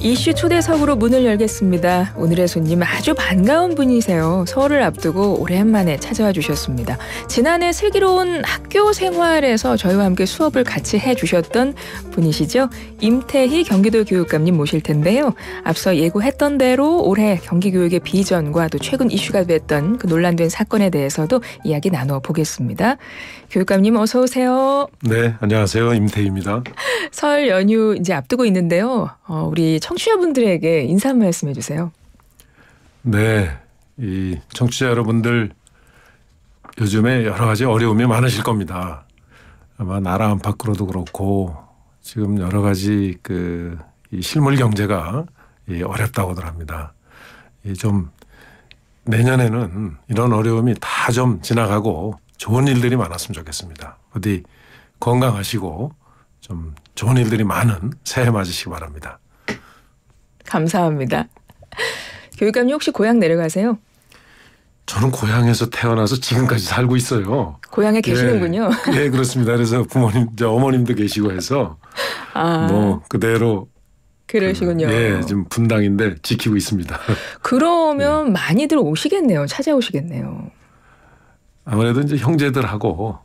이슈 초대석으로 문을 열겠습니다. 오늘의 손님 아주 반가운 분이세요. 설을 앞두고 오랜만에 찾아와 주셨습니다. 지난해 슬기로운 학교 생활에서 저희와 함께 수업을 같이 해주셨던 분이시죠. 임태희 경기도 교육감님 모실 텐데요. 앞서 예고했던 대로 올해 경기교육의 비전과 또 최근 이슈가 됐던 그 논란된 사건에 대해서도 이야기 나눠보겠습니다. 교육감님 어서 오세요. 네, 안녕하세요. 임태희입니다. 설 연휴 이제 앞두고 있는데요. 우리 청취자분들에게 인사 한 말씀 해주세요. 네, 이 청취자 여러분들 요즘에 여러 가지 어려움이 많으실 겁니다. 아마 나라 안팎으로도 그렇고 지금 여러 가지 이 실물 경제가 어렵다고들 합니다. 좀 내년에는 이런 어려움이 다 좀 지나가고 좋은 일들이 많았으면 좋겠습니다. 어디 건강하시고 좀 좋은 일들이 많은 새해 맞으시기 바랍니다. 감사합니다. 교육감님 혹시 고향 내려가세요? 저는 고향에서 태어나서 지금까지 살고 있어요. 고향에 계시는군요. 예, 그렇습니다. 그래서 부모님, 어머님도 계시고 해서 뭐 그대로 그러시군요. 지금 분당인데 지키고 있습니다. 그러면 많이들 오시겠네요. 찾아오시겠네요. 아무래도 이제 형제들하고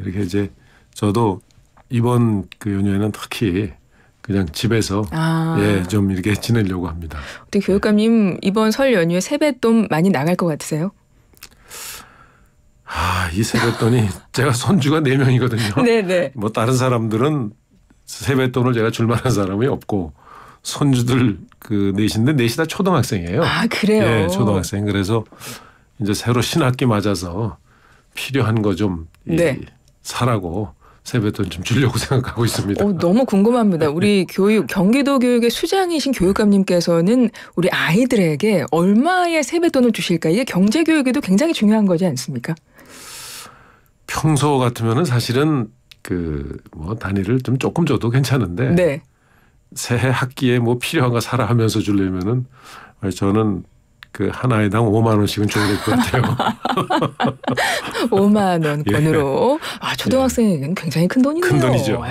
이렇게 이제 저도 이번 연휴에는 특히 그냥 집에서 좀 이렇게 지내려고 합니다. 어떻게 교육감님 이번 설 연휴에 세뱃돈 많이 나갈 것 같으세요? 이 세뱃돈이 제가 손주가 4명이거든요. 네네. 뭐 다른 사람들은 세뱃돈을 제가 줄 만한 사람이 없고 손주들 넷인데 넷이 다 초등학생이에요. 아, 그래요? 예, 초등학생. 그래서 이제 새로 신학기 맞아서 필요한 거 좀 사라고 세뱃돈 좀 주려고 생각하고 있습니다. 너무 궁금합니다. 우리 경기도 교육의 수장이신 교육감님께서는 우리 아이들에게 얼마의 세뱃돈을 주실까? 이게 경제 교육에도 굉장히 중요한 거지 않습니까? 평소 같으면은 사실은 뭐 단위를 좀 조금 줘도 괜찮은데 새해 학기에 뭐 필요한 거 사라 하면서 주려면은 저는 한 아이당 5만 원씩은 줘야 될 것 같아요. 5만 원권으로. 초등학생에게는 굉장히 큰 돈이네요. 큰 돈이죠.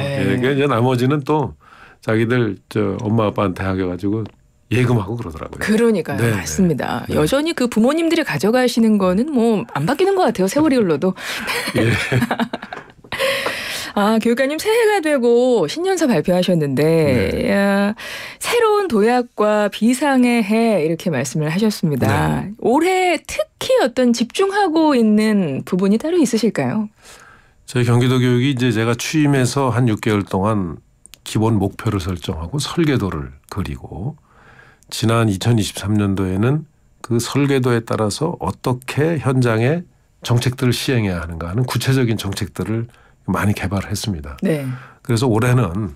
이제 나머지는 또 자기들 엄마 아빠한테 하겨가지고 예금하고 그러더라고요. 그러니까요. 맞습니다. 여전히 부모님들이 가져가시는 거는 뭐 안 바뀌는 것 같아요. 세월이 흘러도. 교육감님 새해가 되고 신년사 발표하셨는데 새로운 도약과 비상의 해 이렇게 말씀을 하셨습니다. 올해 특히 어떤 집중하고 있는 부분이 따로 있으실까요? 저희 경기도 교육이 이제 제가 취임해서 한 6개월 동안 기본 목표를 설정하고 설계도를 그리고 지난 2023년도에는 그 설계도에 따라서 어떻게 현장에 정책들을 시행해야 하는가 하는 구체적인 정책들을 많이 개발을 했습니다. 그래서 올해는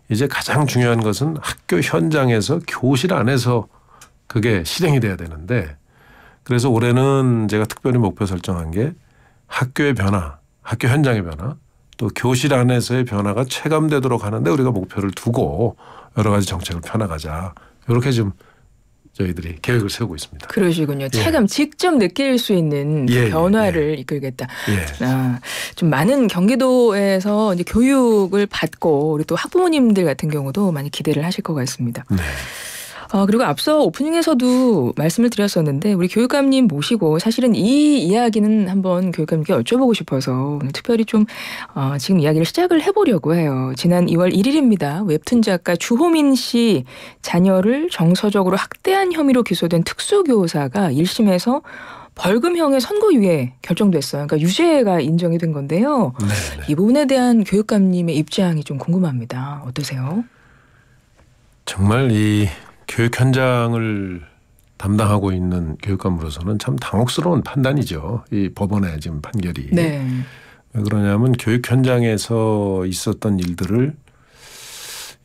이제 가장 중요한 것은 학교 현장에서 교실 안에서 그게 실행이 돼야 되는데 그래서 올해는 제가 특별히 목표 설정한 게 학교의 변화, 학교 현장의 변화 또 교실 안에서의 변화가 체감되도록 하는데 우리가 목표를 두고 여러 가지 정책을 펴나가자. 이렇게 좀 저희들이 계획을 세우고 있습니다. 그러시군요. 체감 직접 느낄 수 있는 변화를 이끌겠다. 좀 많은 경기도에서 이제 교육을 받고 우리 또 학부모님들 같은 경우도 많이 기대를 하실 것 같습니다. 그리고 앞서 오프닝에서도 말씀을 드렸었는데 우리 교육감님 모시고 사실은 이 이야기는 한번 교육감님께 여쭤보고 싶어서 오늘 특별히 좀 지금 이야기를 시작을 해보려고 해요. 지난 2월 1일입니다. 웹툰 작가 주호민 씨 자녀를 정서적으로 학대한 혐의로 기소된 특수교사가 1심에서 벌금형의 선고유예 결정됐어요. 그러니까 유죄가 인정이 된 건데요. 이 부분에 대한 교육감님의 입장이 좀 궁금합니다. 어떠세요? 정말 이 교육 현장을 담당하고 있는 교육감으로서는 참 당혹스러운 판단이죠. 이 법원의 지금 판결이. 왜 그러냐면 교육 현장에서 있었던 일들을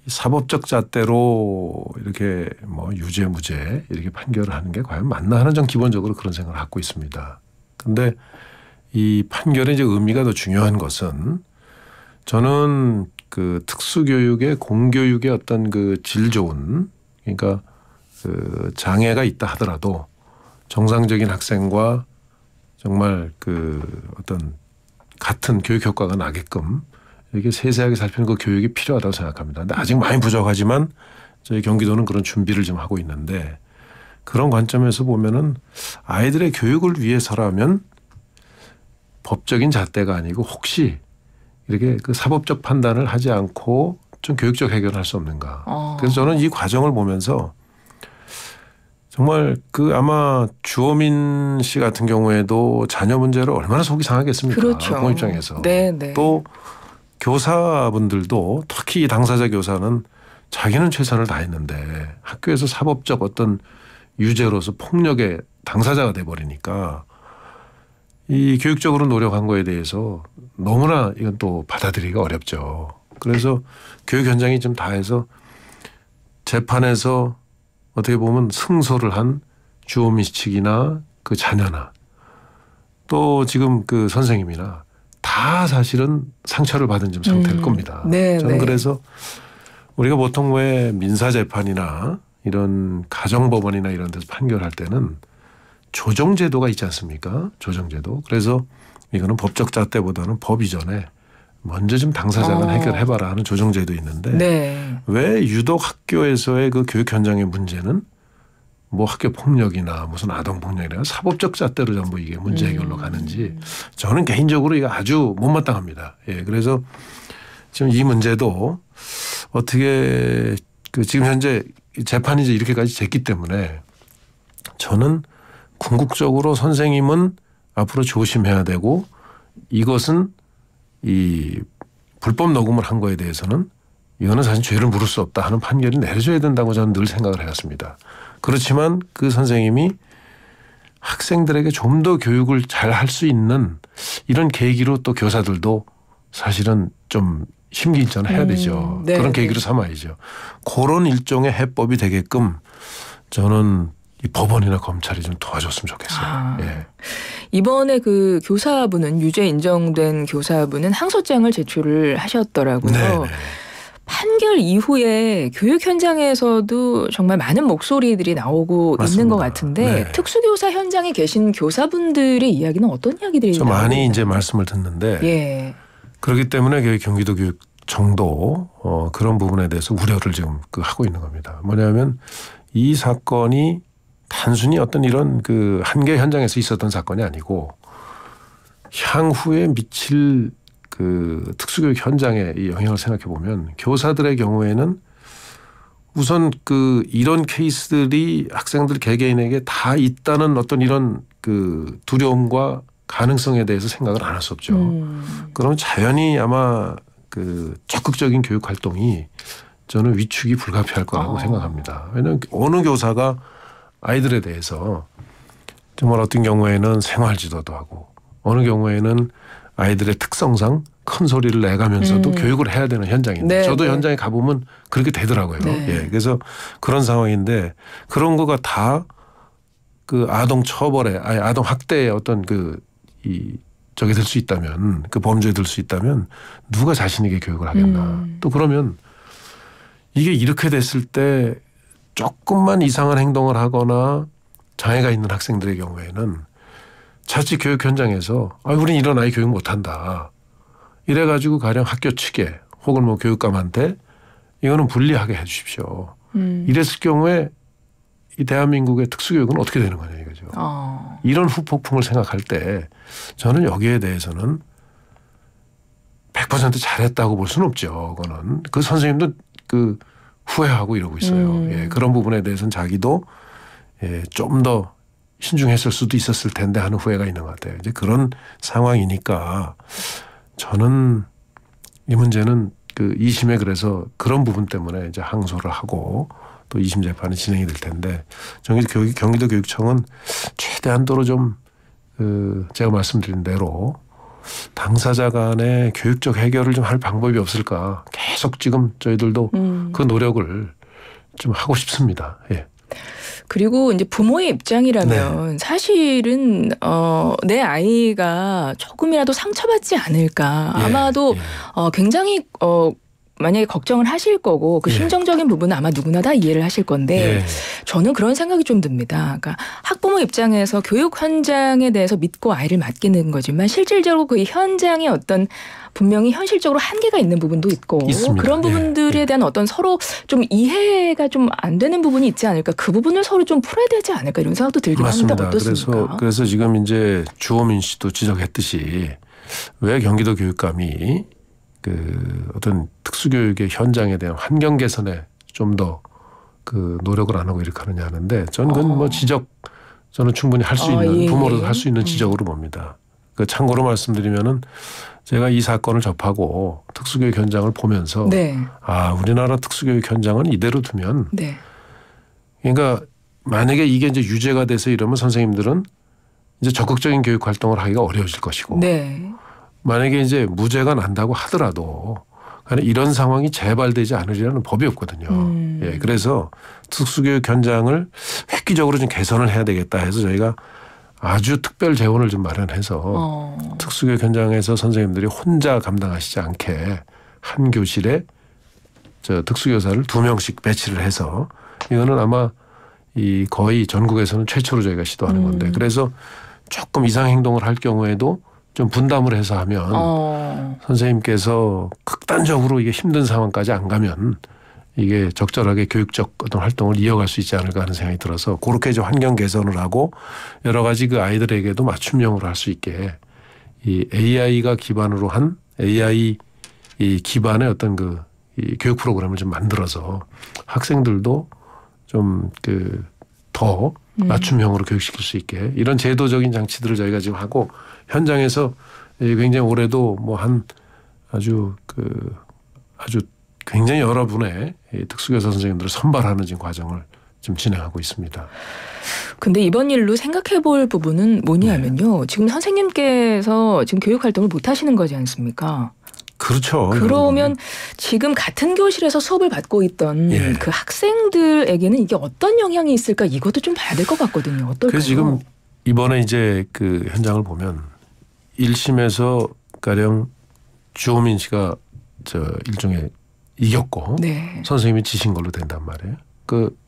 사법적 잣대로 이렇게 뭐 유죄 무죄 이렇게 판결을 하는 게 과연 맞나 하는 전 기본적으로 그런 생각을 갖고 있습니다. 그런데 이 판결의 이제 의미가 더 중요한 것은 저는 특수교육의 공교육의 어떤 질 좋은 그러니까 장애가 있다 하더라도 정상적인 학생과 정말 어떤 같은 교육 효과가 나게끔 이렇게 세세하게 살피는 그 교육이 필요하다고 생각합니다. 근데 아직 많이 부족하지만 저희 경기도는 그런 준비를 좀 하고 있는데 그런 관점에서 보면은 아이들의 교육을 위해서라면 법적인 잣대가 아니고 혹시 이렇게 그 사법적 판단을 하지 않고 좀 교육적 해결을 할 수 없는가. 그래서 저는 이 과정을 보면서 정말 그 아마 주호민 씨 같은 경우에도 자녀 문제로 얼마나 속이 상하겠습니까? 그렇죠. 부모 입장에서. 네네. 또 교사분들도 특히 당사자 교사는 자기는 최선을 다했는데 학교에서 사법적 어떤 유죄로서 폭력의 당사자가 돼버리니까 이 교육적으로 노력한 거에 대해서 너무나 이건 또 받아들이기가 어렵죠. 그래서 교육 현장이 좀 다해서 재판에서 어떻게 보면 승소를 한 주호민 씨 측이나 그 자녀나 또 지금 그 선생님이나 다 사실은 상처를 받은 좀 상태일 겁니다. 네, 저는 네. 그래서 우리가 보통 왜 민사재판이나 이런 가정법원이나 이런 데서 판결할 때는 조정제도가 있지 않습니까? 조정제도. 그래서 이거는 법적 잣대보다는 법 이전에 먼저 좀 당사자가 해결해봐라 하는 조정제도 있는데 네. 왜 유독 학교에서의 그 교육 현장의 문제는 뭐 학교 폭력이나 무슨 아동 폭력이나 사법적 잣대로 전부 이게 문제 해결로 가는지 저는 개인적으로 이거 아주 못마땅합니다. 예, 그래서 지금 이 문제도 어떻게 그 지금 현재 재판이 이제 이렇게까지 됐기 때문에 저는 궁극적으로 선생님은 앞으로 조심해야 되고 이것은 이 불법 녹음을 한 거에 대해서는 이거는 사실 죄를 물을 수 없다 하는 판결이 내려져야 된다고 저는 늘 생각을 해왔습니다. 그렇지만 그 선생님이 학생들에게 좀 더 교육을 잘 할 수 있는 이런 계기로 또 교사들도 사실은 좀 심기일전을 해야 되죠. 네. 그런 계기로 삼아야죠. 그런 일종의 해법이 되게끔 저는 이 법원이나 검찰이 좀 도와줬으면 좋겠어요. 예. 이번에 그 교사분은 유죄 인정된 교사분은 항소장을 제출을 하셨더라고요. 네네. 판결 이후에 교육 현장에서도 정말 많은 목소리들이 나오고 맞습니다. 있는 것 같은데 네. 특수교사 현장에 계신 교사분들의 이야기는 어떤 이야기들이 저 많이 이제 말씀을 듣는데 예. 그렇기 때문에 경기도 교육청도 그런 부분에 대해서 우려를 지금 하고 있는 겁니다. 뭐냐면 이 사건이 단순히 어떤 이런 그 한 개 현장에서 있었던 사건이 아니고 향후에 미칠 그 특수교육 현장의 이 영향을 생각해 보면 교사들의 경우에는 우선 그 이런 케이스들이 학생들 개개인에게 다 있다는 어떤 이런 그 두려움과 가능성에 대해서 생각을 안 할 수 없죠. 그러면 자연히 아마 그 적극적인 교육 활동이 저는 위축이 불가피할 거라고 생각합니다. 왜냐하면 어느 교사가 아이들에 대해서 정말 어떤 경우에는 생활 지도도 하고 어느 경우에는 아이들의 특성상 큰 소리를 내가면서도 교육을 해야 되는 현장인데 네, 저도 네. 현장에 가보면 그렇게 되더라고요. 네. 예, 그래서 그런 상황인데 그런 거가 다 그 아동 처벌에 아동 학대의 어떤 저게 될 수 있다면 그 범죄에 들 수 있다면 누가 자신에게 교육을 하겠나. 또 그러면 이게 이렇게 됐을 때 조금만 이상한 행동을 하거나 장애가 있는 학생들의 경우에는 자칫 교육 현장에서 우린 이런 아이 교육 못한다. 이래가지고 가령 학교 측에 혹은 뭐 교육감한테 이거는 불리하게 해 주십시오. 이랬을 경우에 이 대한민국의 특수교육은 어떻게 되는 거냐 이거죠. 이런 후폭풍을 생각할 때 저는 여기에 대해서는 100% 잘했다고 볼 수는 없죠. 그거는 그 선생님도 그 후회하고 이러고 있어요. 예, 그런 부분에 대해서는 자기도 좀 더 신중했을 수도 있었을 텐데 하는 후회가 있는 것 같아요. 이제 그런 상황이니까 저는 이 문제는 그 2심에 그래서 그런 부분 때문에 이제 항소를 하고 또 2심 재판이 진행이 될 텐데 경기도 교육청은 최대한도로 좀 제가 말씀드린 대로 당사자 간의 교육적 해결을 좀 할 방법이 없을까 계속 지금 저희들도 그 노력을 좀 하고 싶습니다. 예. 그리고 이제 부모의 입장이라면 사실은 내 아이가 조금이라도 상처받지 않을까 아마도 굉장히 만약에 걱정을 하실 거고 그 심정적인 부분은 아마 누구나 다 이해를 하실 건데 저는 그런 생각이 좀 듭니다. 그러니까 학부모 입장에서 교육 현장에 대해서 믿고 아이를 맡기는 거지만 실질적으로 그 현장에 어떤 분명히 현실적으로 한계가 있는 부분도 있고 있습니다. 그런 부분들에 대한 어떤 서로 좀 이해가 좀 안 되는 부분이 있지 않을까. 그 부분을 서로 좀 풀어야 되지 않을까 이런 생각도 들긴 하는데 어떻습니까? 그래서 지금 이제 주호민 씨도 지적했듯이 왜 경기도 교육감이 그 어떤 특수교육의 현장에 대한 환경 개선에 좀 더 그 노력을 안 하고 이렇게 하느냐 하는데 저는 그건 뭐 저는 충분히 할 수 있는 부모로도 할 수 있는 지적으로 봅니다. 그 참고로 말씀드리면은 제가 이 사건을 접하고 특수교육 현장을 보면서 네. 우리나라 특수교육 현장은 이대로 두면 네. 그러니까 만약에 이게 이제 유죄가 돼서 이러면 선생님들은 이제 적극적인 교육 활동을 하기가 어려워질 것이고 네. 만약에 이제 무죄가 난다고 하더라도 이런 상황이 재발되지 않으리라는 법이 없거든요. 예, 그래서 특수교육 현장을 획기적으로 좀 개선을 해야 되겠다 해서 저희가 아주 특별 재원을 좀 마련해서 특수교육 현장에서 선생님들이 혼자 감당하시지 않게 한 교실에 특수교사를 2명씩 배치를 해서 이거는 아마 거의 전국에서는 최초로 저희가 시도하는 건데 그래서 조금 이상 행동을 할 경우에도 좀 분담을 해서 하면 선생님께서 극단적으로 이게 힘든 상황까지 안 가면 이게 적절하게 교육적 어떤 활동을 이어갈 수 있지 않을까 하는 생각이 들어서 그렇게 이제 환경 개선을 하고 여러 가지 그 아이들에게도 맞춤형으로 할 수 있게 이 AI가 기반으로 한 AI 기반의 어떤 이 교육 프로그램을 좀 만들어서 학생들도 좀 더 맞춤형으로 교육시킬 수 있게 이런 제도적인 장치들을 저희가 지금 하고 현장에서 굉장히 올해도 뭐 아주 굉장히 여러 분의 특수교사 선생님들을 선발하는 지금 과정을 지금 진행하고 있습니다. 근데 이번 일로 생각해 볼 부분은 뭐냐면요. 지금 선생님께서 지금 교육 활동을 못 하시는 거지 않습니까? 그렇죠. 그러면 지금 같은 교실에서 수업을 받고 있던 그 학생들에게는 이게 어떤 영향이 있을까 이것도 좀 봐야 될 것 같거든요. 어떨까요? 그래서 지금 이번에 이제 그 현장을 보면 1심에서 가령 주호민 씨가 일종의 이겼고 선생님이 지신 걸로 된단 말이에요.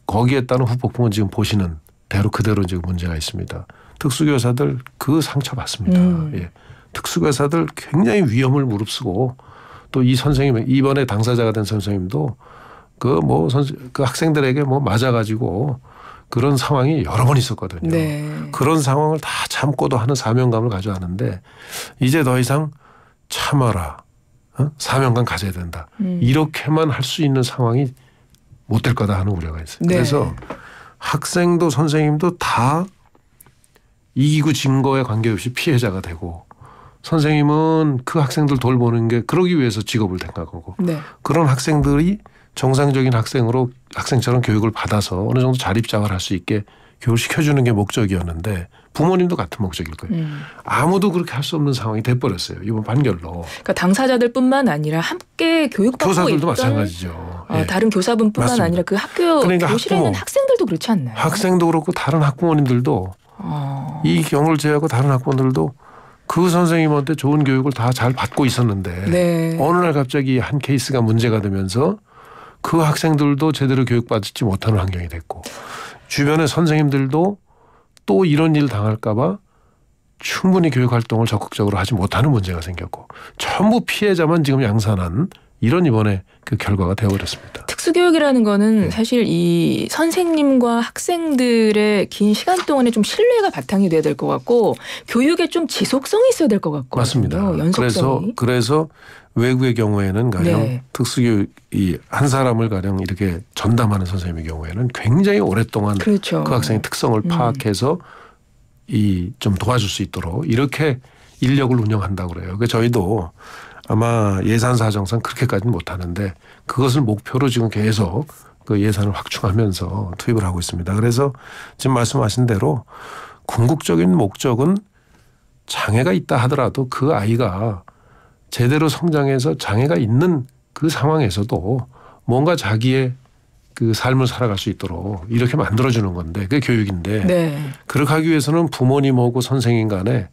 거기에 따른 후폭풍은 지금 보시는 대로 그대로 지금 문제가 있습니다. 특수교사들 그 상처 받습니다. 예. 특수교사들 굉장히 위험을 무릅쓰고 또 이 선생님 이번에 당사자가 된 선생님도 그 학생들에게 맞아가지고 그런 상황이 여러 번 있었거든요. 그런 상황을 다 참고도 하는 사명감을 가져왔는데 이제 더 이상 참아라. 사명감 가져야 된다. 이렇게만 할 수 있는 상황이 못 될 거다 하는 우려가 있어요. 그래서 학생도 선생님도 다 이기고 진 거에 관계없이 피해자가 되고 선생님은 그 학생들 돌보는 게 그러기 위해서 직업을 택한 거고 그런 학생들이 정상적인 학생처럼 교육을 받아서 어느 정도 자립장을 할 수 있게 교육을 시켜주는 게 목적이었는데 부모님도 같은 목적일 거예요. 아무도 그렇게 할 수 없는 상황이 돼버렸어요. 이번 판결로. 그러니까 당사자들뿐만 아니라 함께 교육받고 교사들도 있던 마찬가지죠. 다른 교사분뿐만 맞습니다. 아니라 그 교실에 있는 학생들도 그렇지 않나요? 학생도 그렇고 다른 학부모님들도 이 경우를 제외하고 다른 학부모들도 그 선생님한테 좋은 교육을 다 잘 받고 있었는데 어느 날 갑자기 한 케이스가 문제가 되면서 그 학생들도 제대로 교육받지 못하는 환경이 됐고 주변의 선생님들도 또 이런 일 당할까 봐 충분히 교육활동을 적극적으로 하지 못하는 문제가 생겼고 전부 피해자만 지금 양산한 이런 이번에 그 결과가 되어버렸습니다. 특수교육이라는 거는 사실 이 선생님과 학생들의 긴 시간 동안에 좀 신뢰가 바탕이 돼야 될 것 같고 교육에 좀 지속성이 있어야 될 것 같거든요. 맞습니다. 연속성이. 그래서 외국의 경우에는 가령 특수교육이 한 사람을 가령 이렇게 전담하는 선생님의 경우에는 굉장히 오랫동안 그 학생의 특성을 파악해서 좀 도와줄 수 있도록 이렇게 인력을 운영한다고 그래요. 그래서 저희도 아마 예산 사정상 그렇게까지는 못하는데 그것을 목표로 지금 계속 그 예산을 확충하면서 투입을 하고 있습니다. 그래서 지금 말씀하신 대로 궁극적인 목적은 장애가 있다 하더라도 그 아이가 제대로 성장해서 장애가 있는 그 상황에서도 뭔가 자기의 그 삶을 살아갈 수 있도록 이렇게 만들어주는 건데 그게 교육인데 그렇게 하기 위해서는 부모님하고 선생님 간에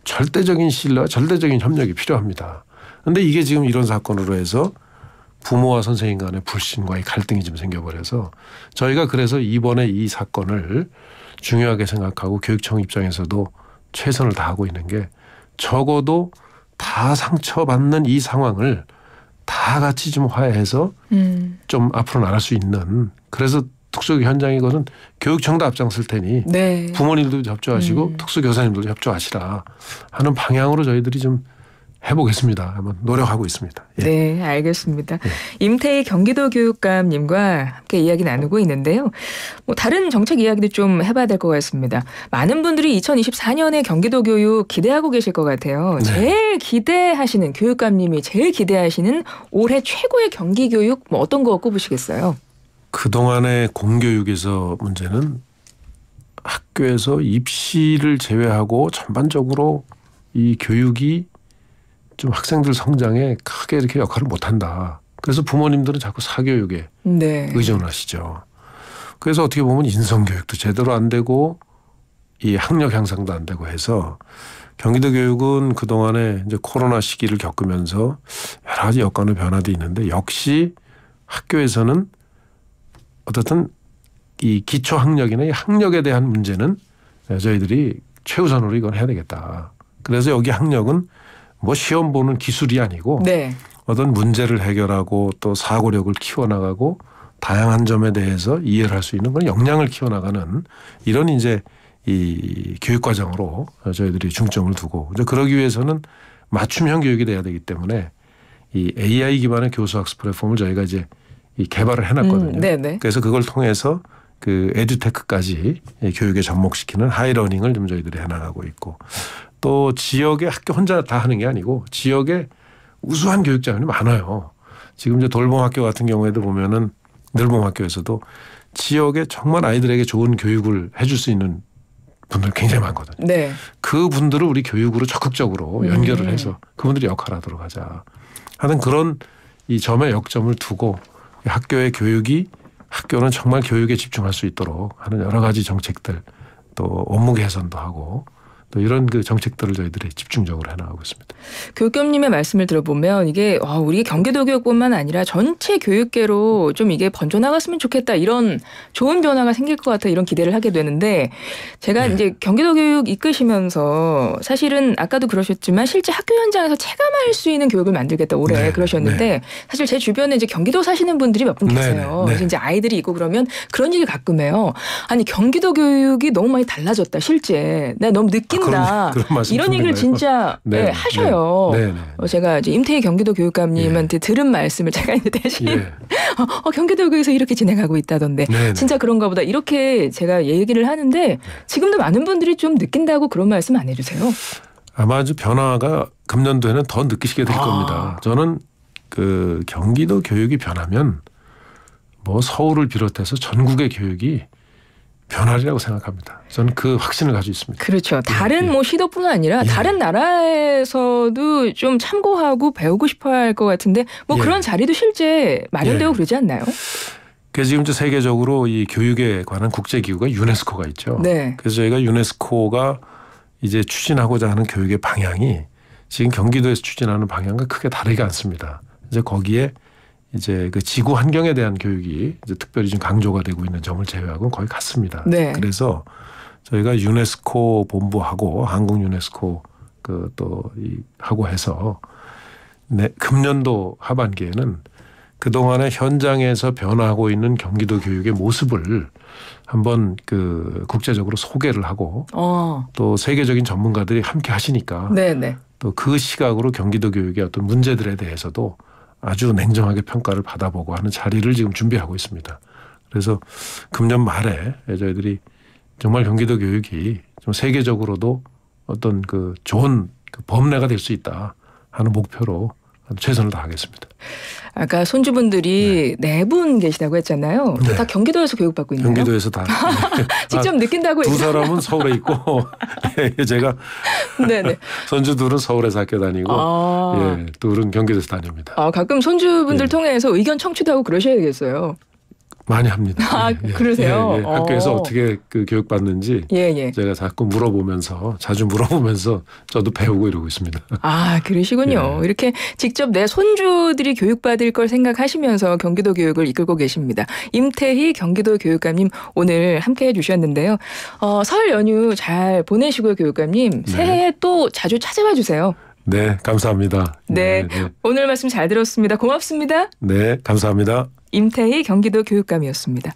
절대적인 신뢰와 절대적인 협력이 필요합니다. 그런데 이게 지금 이런 사건으로 해서 부모와 선생님 간의 불신과의 갈등이 좀 생겨버려서 저희가 그래서 이번에 이 사건을 중요하게 생각하고 교육청 입장에서도 최선을 다하고 있는 게 적어도 다 상처받는 이 상황을 다 같이 좀 화해해서 좀 앞으로 나갈 수 있는, 그래서 특수교육 현장이거든 교육청도 앞장설 테니 네. 부모님들도 협조하시고 특수교사님들도 협조하시라 하는 방향으로 저희들이 좀 해보겠습니다. 한번 노력하고 있습니다. 예. 네, 알겠습니다. 예. 임태희 경기도 교육감님과 함께 이야기 나누고 있는데요. 뭐 다른 정책 이야기도 좀 해봐야 될 것 같습니다. 많은 분들이 2024년에 경기도 교육 기대하고 계실 것 같아요. 네. 제일 기대하시는 교육감님이 제일 기대하시는 올해 최고의 경기 교육 뭐 어떤 거 꼽으시겠어요? 그동안의 공교육에서 문제는 학교에서 입시를 제외하고 전반적으로 이 교육이 좀 학생들 성장에 크게 이렇게 역할을 못한다. 그래서 부모님들은 자꾸 사교육에 네. 의존하시죠. 그래서 어떻게 보면 인성교육도 제대로 안 되고 이 학력 향상도 안 되고 해서 경기도 교육은 그동안에 이제 코로나 시기를 겪으면서 여러 가지 여건의 변화도 있는데 역시 학교에서는 어떻든 이 기초 학력이나 이 학력에 대한 문제는 저희들이 최우선으로 이건 해야 되겠다. 그래서 여기 학력은 뭐 시험 보는 기술이 아니고 네. 어떤 문제를 해결하고 또 사고력을 키워나가고 다양한 점에 대해서 이해를 할 수 있는 그런 역량을 키워나가는 이런 이제 이 교육과정으로 저희들이 중점을 두고 이제 그러기 위해서는 맞춤형 교육이 돼야 되기 때문에 이 AI 기반의 교수학습 플랫폼을 저희가 이제 이 개발을 해놨거든요. 그래서 그걸 통해서 그 에듀테크까지 교육에 접목시키는 하이러닝을 좀 저희들이 해나가고 있고 또 지역의 학교 혼자 다 하는 게 아니고 지역에 우수한 교육 자원이 많아요. 지금 이제 돌봄학교 같은 경우에도 보면은 늘봄학교에서도 지역에 정말 아이들에게 좋은 교육을 해줄 수 있는 분들 굉장히 많거든요. 네. 그 분들을 우리 교육으로 적극적으로 연결을 해서 그분들이 역할하도록 하자 하는 그런 이 점의 역점을 두고 학교의 교육이 학교는 정말 교육에 집중할 수 있도록 하는 여러 가지 정책들 또 업무 개선도 하고 또 이런 그 정책들을 저희들이 집중적으로 해나가고 있습니다. 교육감님의 말씀을 들어보면 이게 우리 경기도 교육뿐만 아니라 전체 교육계로 좀 이게 번져나갔으면 좋겠다 이런 좋은 변화가 생길 것 같아 이런 기대를 하게 되는데 제가 네. 이제 경기도 교육 이끄시면서 사실은 아까도 그러셨지만 실제 학교 현장에서 체감할 수 있는 교육을 만들겠다 올해 네. 그러셨는데 네. 사실 제 주변에 이제 경기도 사시는 분들이 몇 분 계세요. 네. 그래서 이제 아이들이 있고 그러면 그런 얘기 가끔 해요. 아니 경기도 교육이 너무 많이 달라졌다 실제. 내가 너무 느낀다. 그런 이런 얘기를 진짜 네, 하셔요. 네. 제가 이제 임태희 경기도 교육감님한테 들은 말씀을 제가 이제 대신 경기도 교육에서 이렇게 진행하고 있다던데 진짜 그런가 보다 이렇게 제가 얘기를 하는데 지금도 많은 분들이 좀 느낀다고 그런 말씀 안 해주세요? 아마 아주 변화가 금년도에는 더 느끼시게 될 겁니다. 저는 그 경기도 교육이 변하면 뭐 서울을 비롯해서 전국의 교육이 변화리라고 생각합니다. 저는 그 확신을 가지고 있습니다. 그렇죠. 다른 뭐 시도뿐만 아니라 다른 나라에서도 좀 참고하고 배우고 싶어 할 것 같은데 뭐 그런 자리도 실제 마련되고 그러지 않나요? 그래서 지금 세계적으로 이 교육에 관한 국제기구가 유네스코가 있죠. 네. 그래서 저희가 유네스코가 이제 추진하고자 하는 교육의 방향이 지금 경기도에서 추진하는 방향과 크게 다르지 않습니다. 이제 거기에 이제 그 지구 환경에 대한 교육이 이제 특별히 좀 강조가 되고 있는 점을 제외하고는 거의 같습니다. 네. 그래서 저희가 유네스코 본부하고 한국 유네스코 그 또 하고 해서 금년도 하반기에는 그동안의 현장에서 변화하고 있는 경기도 교육의 모습을 한번 그 국제적으로 소개를 하고 또 세계적인 전문가들이 함께 하시니까 또 그 시각으로 경기도 교육의 어떤 문제들에 대해서도 아주 냉정하게 평가를 받아보고 하는 자리를 지금 준비하고 있습니다. 그래서 금년 말에 저희들이 정말 경기도 교육이 좀 세계적으로도 어떤 그 좋은 그 범례가 될 수 있다 하는 목표로 최선을 다하겠습니다. 아까 손주분들이 네 분 계시다고 했잖아요. 다 경기도에서 교육받고 있나요? 경기도에서 다. 직접 느낀다고 두 사람은 서울에 있고 제가 손주 둘은 서울에서 학교 다니고 둘은 경기도에서 다닙니다. 가끔 손주분들 통해서 의견 청취도 하고 그러셔야겠어요. 많이 합니다. 아, 그러세요? 예, 예. 학교에서 어떻게 그 교육받는지 제가 자꾸 자주 물어보면서 저도 배우고 이러고 있습니다. 아, 그러시군요. 이렇게 직접 내 손주들이 교육받을 걸 생각하시면서 경기도 교육을 이끌고 계십니다. 임태희 경기도 교육감님 오늘 함께해 주셨는데요. 설 연휴 잘 보내시고요, 교육감님. 새해에 또 자주 찾아와 주세요. 네, 감사합니다. 네, 오늘 말씀 잘 들었습니다. 고맙습니다. 네, 감사합니다. 임태희 경기도 교육감이었습니다.